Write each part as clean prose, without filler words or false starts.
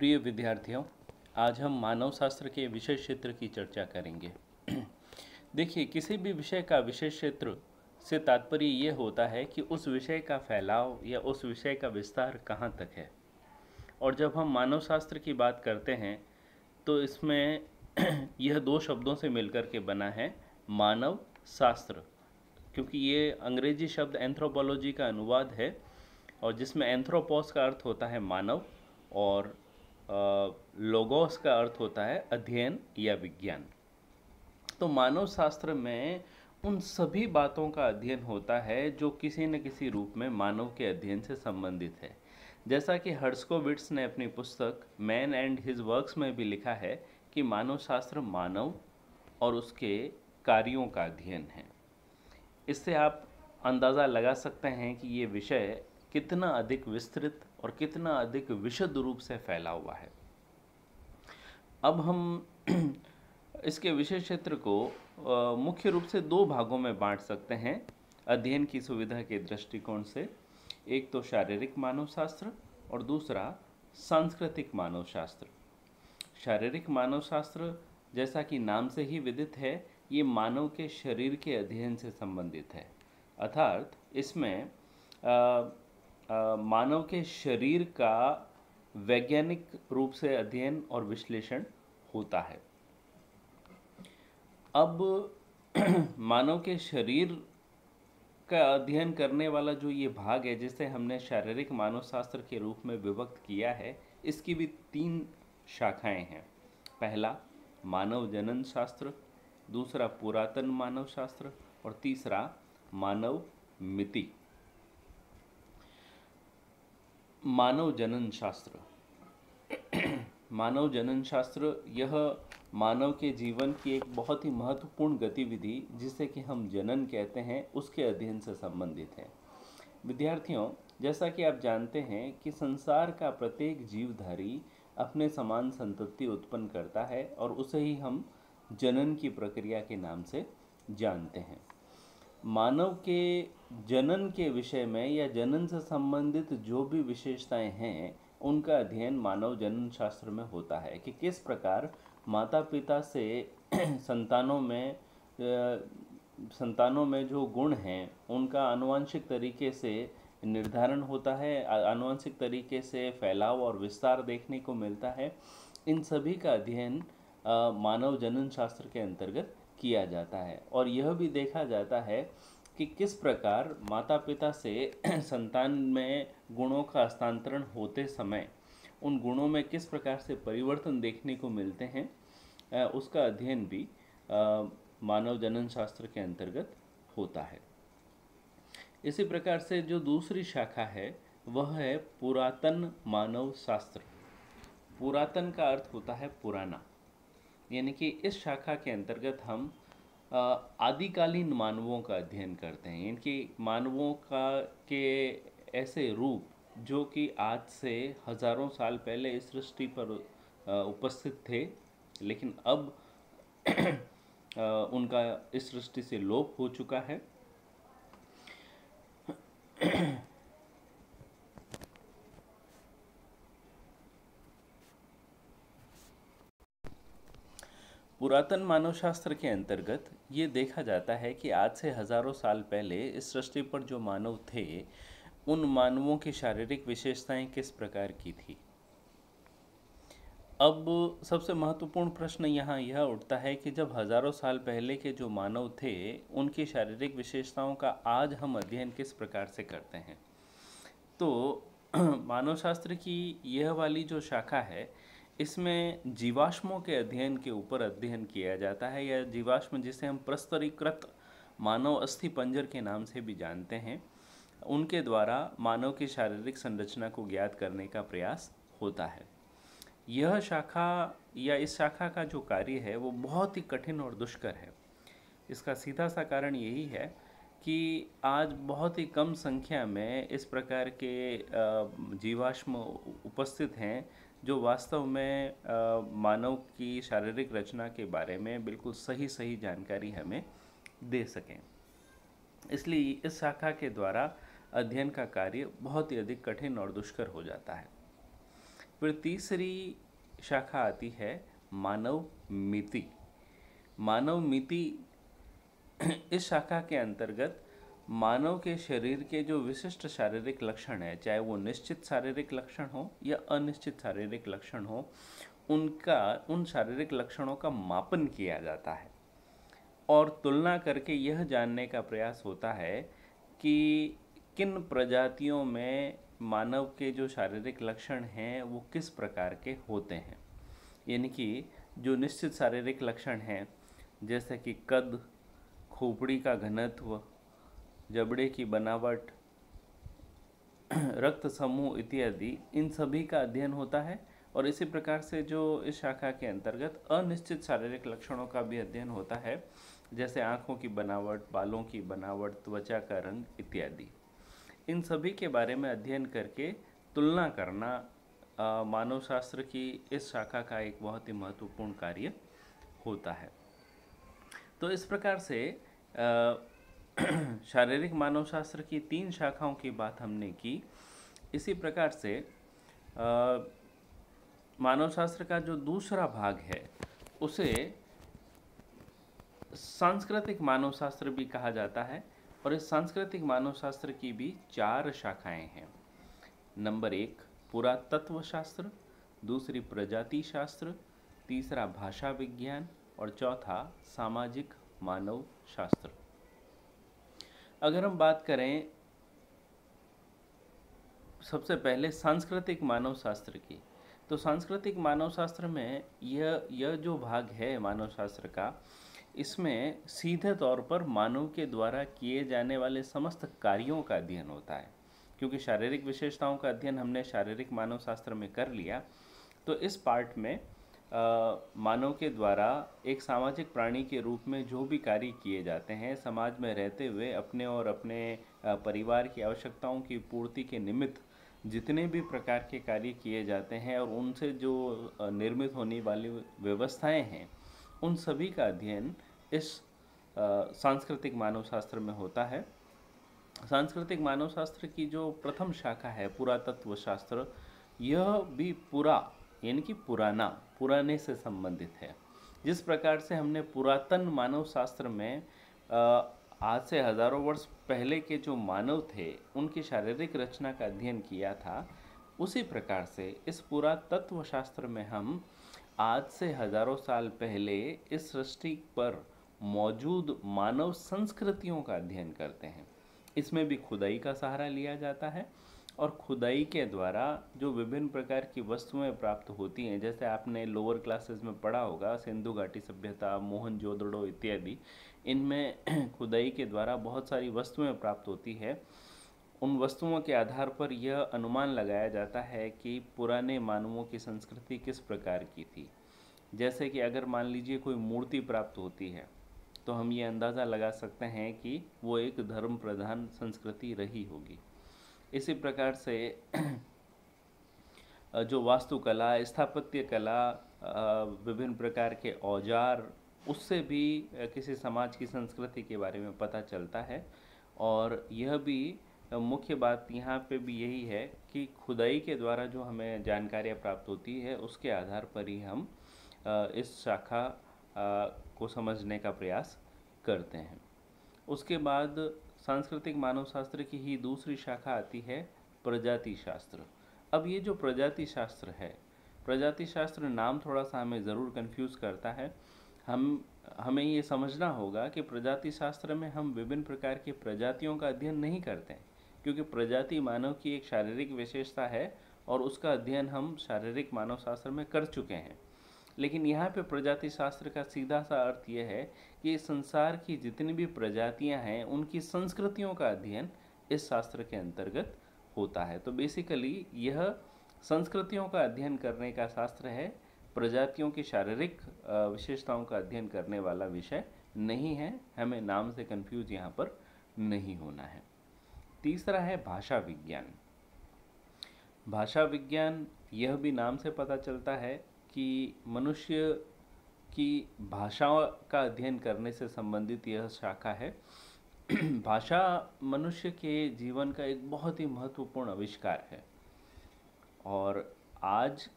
प्रिय विद्यार्थियों, आज हम मानव शास्त्र के विषय क्षेत्र की चर्चा करेंगे। देखिए, किसी भी विषय का विषय क्षेत्र से तात्पर्य ये होता है कि उस विषय का फैलाव या उस विषय का विस्तार कहाँ तक है। और जब हम मानव शास्त्र की बात करते हैं तो इसमें यह दो शब्दों से मिलकर के बना है, मानव शास्त्र, क्योंकि ये अंग्रेजी शब्द एंथ्रोपोलॉजी का अनुवाद है और जिसमें एंथ्रोपोस का अर्थ होता है मानव और लोगोस का अर्थ होता है अध्ययन या विज्ञान। तो मानव शास्त्र में उन सभी बातों का अध्ययन होता है जो किसी न किसी रूप में मानव के अध्ययन से संबंधित है। जैसा कि हर्स्कोविट्स ने अपनी पुस्तक मैन एंड हिज वर्क्स में भी लिखा है कि मानव शास्त्र मानव और उसके कार्यों का अध्ययन है। इससे आप अंदाज़ा लगा सकते हैं कि ये विषय कितना अधिक विस्तृत और कितना अधिक विशद रूप से फैला हुआ है। अब हम इसके विषय क्षेत्र को मुख्य रूप से दो भागों में बांट सकते हैं अध्ययन की सुविधा के दृष्टिकोण से। एक तो शारीरिक मानव शास्त्र और दूसरा सांस्कृतिक मानव शास्त्र। शारीरिक मानव शास्त्र, जैसा कि नाम से ही विदित है, ये मानव के शरीर के अध्ययन से संबंधित है। अर्थात इसमें मानव के शरीर का वैज्ञानिक रूप से अध्ययन और विश्लेषण होता है। अब मानव के शरीर का अध्ययन करने वाला जो ये भाग है, जिसे हमने शारीरिक मानव शास्त्र के रूप में विभक्त किया है, इसकी भी तीन शाखाएं हैं। पहला मानव जनन शास्त्र, दूसरा पुरातन मानव शास्त्र और तीसरा मानव मिति। मानव जनन शास्त्र। मानव जनन शास्त्र यह मानव के जीवन की एक बहुत ही महत्वपूर्ण गतिविधि, जिसे कि हम जनन कहते हैं, उसके अध्ययन से संबंधित है। विद्यार्थियों, जैसा कि आप जानते हैं कि संसार का प्रत्येक जीवधारी अपने समान संतति उत्पन्न करता है और उसे ही हम जनन की प्रक्रिया के नाम से जानते हैं। मानव के जनन के विषय में या जनन से संबंधित जो भी विशेषताएं हैं, उनका अध्ययन मानव जनन शास्त्र में होता है कि किस प्रकार माता पिता से संतानों में जो गुण हैं उनका आनुवंशिक तरीके से निर्धारण होता है, आनुवंशिक तरीके से फैलाव और विस्तार देखने को मिलता है। इन सभी का अध्ययन मानव जनन शास्त्र के अंतर्गत किया जाता है और यह भी देखा जाता है कि किस प्रकार माता पिता से संतान में गुणों का हस्तांतरण होते समय उन गुणों में किस प्रकार से परिवर्तन देखने को मिलते हैं, उसका अध्ययन भी मानव जनन शास्त्र के अंतर्गत होता है। इसी प्रकार से जो दूसरी शाखा है वह है पुरातन मानव शास्त्र। पुरातन का अर्थ होता है पुराना, यानी कि इस शाखा के अंतर्गत हम आदिकालीन मानवों का अध्ययन करते हैं। इनकी मानवों के ऐसे रूप जो कि आज से हजारों साल पहले इस सृष्टि पर उपस्थित थे, लेकिन अब उनका इस सृष्टि से लोप हो चुका है। पुरातन मानव शास्त्र के अंतर्गत ये देखा जाता है कि आज से हजारों साल पहले इस सृष्टि पर जो मानव थे, उन मानवों की शारीरिक विशेषताएं किस प्रकार की थी। अब सबसे महत्वपूर्ण प्रश्न यहाँ यह उठता है कि जब हजारों साल पहले के जो मानव थे, उनकी शारीरिक विशेषताओं का आज हम अध्ययन किस प्रकार से करते हैं। तो मानव शास्त्र की यह वाली जो शाखा है, इसमें जीवाश्मों के अध्ययन के ऊपर अध्ययन किया जाता है, या जीवाश्म जिसे हम प्रस्तरीकृत मानव अस्थि पंजर के नाम से भी जानते हैं, उनके द्वारा मानव की शारीरिक संरचना को ज्ञात करने का प्रयास होता है। यह शाखा या इस शाखा का जो कार्य है वो बहुत ही कठिन और दुष्कर है। इसका सीधा सा कारण यही है कि आज बहुत ही कम संख्या में इस प्रकार के जीवाश्म उपस्थित हैं जो वास्तव में मानव की शारीरिक रचना के बारे में बिल्कुल सही जानकारी हमें दे सकें। इसलिए इस शाखा के द्वारा अध्ययन का कार्य बहुत ही अधिक कठिन और दुष्कर हो जाता है। फिर तीसरी शाखा आती है मानव मिति। मानव मिति इस शाखा के अंतर्गत मानव के शरीर के जो विशिष्ट शारीरिक लक्षण है, चाहे वो निश्चित शारीरिक लक्षण हो या अनिश्चित शारीरिक लक्षण हो, उन शारीरिक लक्षणों का मापन किया जाता है और तुलना करके यह जानने का प्रयास होता है कि किन प्रजातियों में मानव के जो शारीरिक लक्षण हैं वो किस प्रकार के होते हैं। यानी कि जो निश्चित शारीरिक लक्षण हैं, जैसे कि कद, खोपड़ी का घनत्व, जबड़े की बनावट, रक्त समूह इत्यादि, इन सभी का अध्ययन होता है। और इसी प्रकार से जो इस शाखा के अंतर्गत अनिश्चित शारीरिक लक्षणों का भी अध्ययन होता है, जैसे आँखों की बनावट, बालों की बनावट, त्वचा का रंग इत्यादि। इन सभी के बारे में अध्ययन करके तुलना करना मानव शास्त्र की इस शाखा का एक बहुत ही महत्वपूर्ण कार्य होता है। तो इस प्रकार से शारीरिक मानव शास्त्र की 3 शाखाओं की बात हमने की। इसी प्रकार से मानव शास्त्र का जो दूसरा भाग है उसे सांस्कृतिक मानव शास्त्र भी कहा जाता है और इस सांस्कृतिक मानव शास्त्र की भी 4 शाखाएं हैं। नंबर 1 पुरातत्व शास्त्र, दूसरी प्रजाति शास्त्र, तीसरा भाषा विज्ञान और चौथा सामाजिक मानव शास्त्र। अगर हम बात करें सबसे पहले सांस्कृतिक मानव शास्त्र की, तो सांस्कृतिक मानव शास्त्र में यह जो भाग है मानव शास्त्र का, इसमें सीधे तौर पर मानव के द्वारा किए जाने वाले समस्त कार्यों का अध्ययन होता है। क्योंकि शारीरिक विशेषताओं का अध्ययन हमने शारीरिक मानव शास्त्र में कर लिया, तो इस पार्ट में मानव के द्वारा एक सामाजिक प्राणी के रूप में जो भी कार्य किए जाते हैं, समाज में रहते हुए अपने और अपने परिवार की आवश्यकताओं की पूर्ति के निमित्त जितने भी प्रकार के कार्य किए जाते हैं और उनसे जो निर्मित होने वाली व्यवस्थाएं हैं, उन सभी का अध्ययन इस सांस्कृतिक मानव शास्त्र में होता है। सांस्कृतिक मानव शास्त्र की जो प्रथम शाखा है पुरातत्व शास्त्र, यह भी यानी कि पुराने से संबंधित है। जिस प्रकार से हमने पुरातन मानव शास्त्र में आज से हजारों वर्ष पहले के जो मानव थे उनकी शारीरिक रचना का अध्ययन किया था, उसी प्रकार से इस पुरातत्व शास्त्र में हम आज से हजारों साल पहले इस सृष्टि पर मौजूद मानव संस्कृतियों का अध्ययन करते हैं। इसमें भी खुदाई का सहारा लिया जाता है और खुदाई के द्वारा जो विभिन्न प्रकार की वस्तुएं प्राप्त होती हैं, जैसे आपने लोअर क्लासेस में पढ़ा होगा सिंधु घाटी सभ्यता, मोहनजोदड़ो इत्यादि, इनमें खुदाई के द्वारा बहुत सारी वस्तुएं प्राप्त होती है। उन वस्तुओं के आधार पर यह अनुमान लगाया जाता है कि पुराने मानवों की संस्कृति किस प्रकार की थी। जैसे कि अगर मान लीजिए कोई मूर्ति प्राप्त होती है, तो हम ये अंदाज़ा लगा सकते हैं कि वो एक धर्म प्रधान संस्कृति रही होगी। इसी प्रकार से जो वास्तुकला, स्थापत्य कला, विभिन्न प्रकार के औजार, उससे भी किसी समाज की संस्कृति के बारे में पता चलता है। और यह भी मुख्य बात यहाँ पे भी यही है कि खुदाई के द्वारा जो हमें जानकारियाँ प्राप्त होती है, उसके आधार पर ही हम इस शाखा को समझने का प्रयास करते हैं। उसके बाद सांस्कृतिक मानव शास्त्र की ही दूसरी शाखा आती है प्रजाति शास्त्र। अब ये जो प्रजाति शास्त्र है, प्रजाति शास्त्र नाम थोड़ा सा हमें ज़रूर कंफ्यूज करता है। हमें ये समझना होगा कि प्रजाति शास्त्र में हम विभिन्न प्रकार की प्रजातियों का अध्ययन नहीं करते हैं, क्योंकि प्रजाति मानव की एक शारीरिक विशेषता है और उसका अध्ययन हम शारीरिक मानव शास्त्र में कर चुके हैं। लेकिन यहाँ पे प्रजाति शास्त्र का सीधा सा अर्थ यह है कि संसार की जितनी भी प्रजातियाँ हैं उनकी संस्कृतियों का अध्ययन इस शास्त्र के अंतर्गत होता है। तो बेसिकली यह संस्कृतियों का अध्ययन करने का शास्त्र है, प्रजातियों की शारीरिक विशेषताओं का अध्ययन करने वाला विषय नहीं है। हमें नाम से कंफ्यूज यहाँ पर नहीं होना है। तीसरा है भाषा विज्ञान। भाषा विज्ञान, यह भी नाम से पता चलता है कि मनुष्य की भाषा का अध्ययन करने से संबंधित यह शाखा है। भाषा मनुष्य के जीवन का एक बहुत ही महत्वपूर्ण आविष्कार है और आज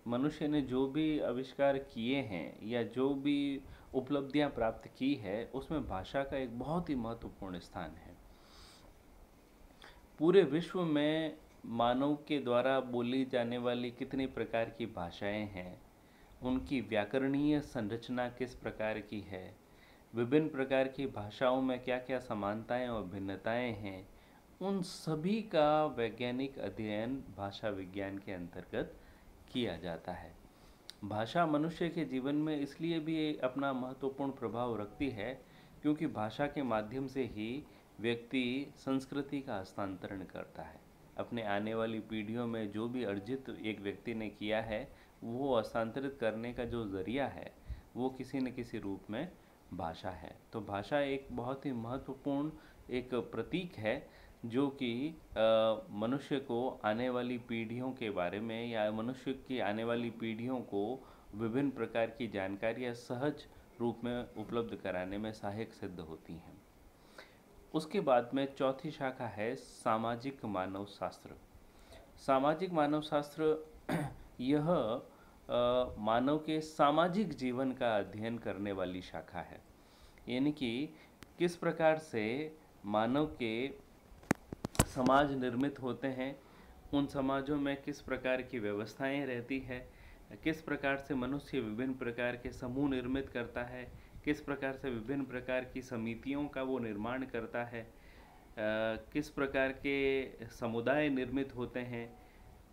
मनुष्य ने जो भी आविष्कार किए हैं या जो भी उपलब्धियां प्राप्त की है, उसमें भाषा का एक बहुत ही महत्वपूर्ण स्थान है। पूरे विश्व में मानव के द्वारा बोली जाने वाली कितनी प्रकार की भाषाएं हैं, उनकी व्याकरणीय संरचना किस प्रकार की है, विभिन्न प्रकार की भाषाओं में क्या क्या समानताएं और भिन्नताएं हैं, उन सभी का वैज्ञानिक अध्ययन भाषा विज्ञान के अंतर्गत किया जाता है। भाषा मनुष्य के जीवन में इसलिए भी अपना महत्वपूर्ण प्रभाव रखती है क्योंकि भाषा के माध्यम से ही व्यक्ति संस्कृति का हस्तांतरण करता है। अपने आने वाली पीढ़ियों में जो भी अर्जित एक व्यक्ति ने किया है, वो हस्तांतरित करने का जो जरिया है वो किसी न किसी रूप में भाषा है। तो भाषा एक बहुत ही महत्वपूर्ण एक प्रतीक है जो कि मनुष्य को आने वाली पीढ़ियों के बारे में या मनुष्य की आने वाली पीढ़ियों को विभिन्न प्रकार की जानकारियाँ सहज रूप में उपलब्ध कराने में सहायक सिद्ध होती हैं। उसके बाद में चौथी शाखा है सामाजिक मानव शास्त्र। सामाजिक मानव शास्त्र यह मानव के सामाजिक जीवन का अध्ययन करने वाली शाखा है, यानी कि किस प्रकार से मानव के समाज निर्मित होते हैं, उन समाजों में किस प्रकार की व्यवस्थाएं रहती है, किस प्रकार से मनुष्य विभिन्न प्रकार के समूह निर्मित करता है, किस प्रकार से विभिन्न प्रकार की समितियों का वो निर्माण करता है, किस प्रकार के समुदाय निर्मित होते हैं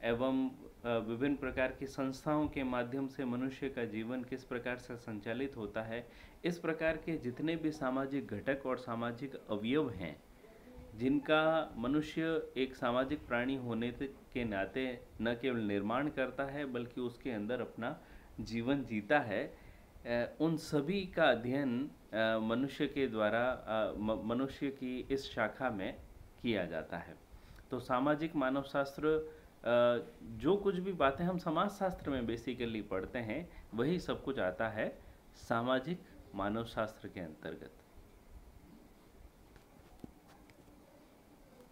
एवं विभिन्न प्रकार की संस्थाओं के माध्यम से मनुष्य का जीवन किस प्रकार से संचालित होता है। इस प्रकार के जितने भी सामाजिक घटक और सामाजिक अवयव हैं, जिनका मनुष्य एक सामाजिक प्राणी होने के नाते न केवल निर्माण करता है बल्कि उसके अंदर अपना जीवन जीता है, उन सभी का अध्ययन मनुष्य के द्वारा मनुष्य की इस शाखा में किया जाता है। तो सामाजिक मानव शास्त्र जो कुछ भी बातें हम समाज शास्त्र में बेसिकली पढ़ते हैं, वही सब कुछ आता है सामाजिक मानव शास्त्र के अंतर्गत।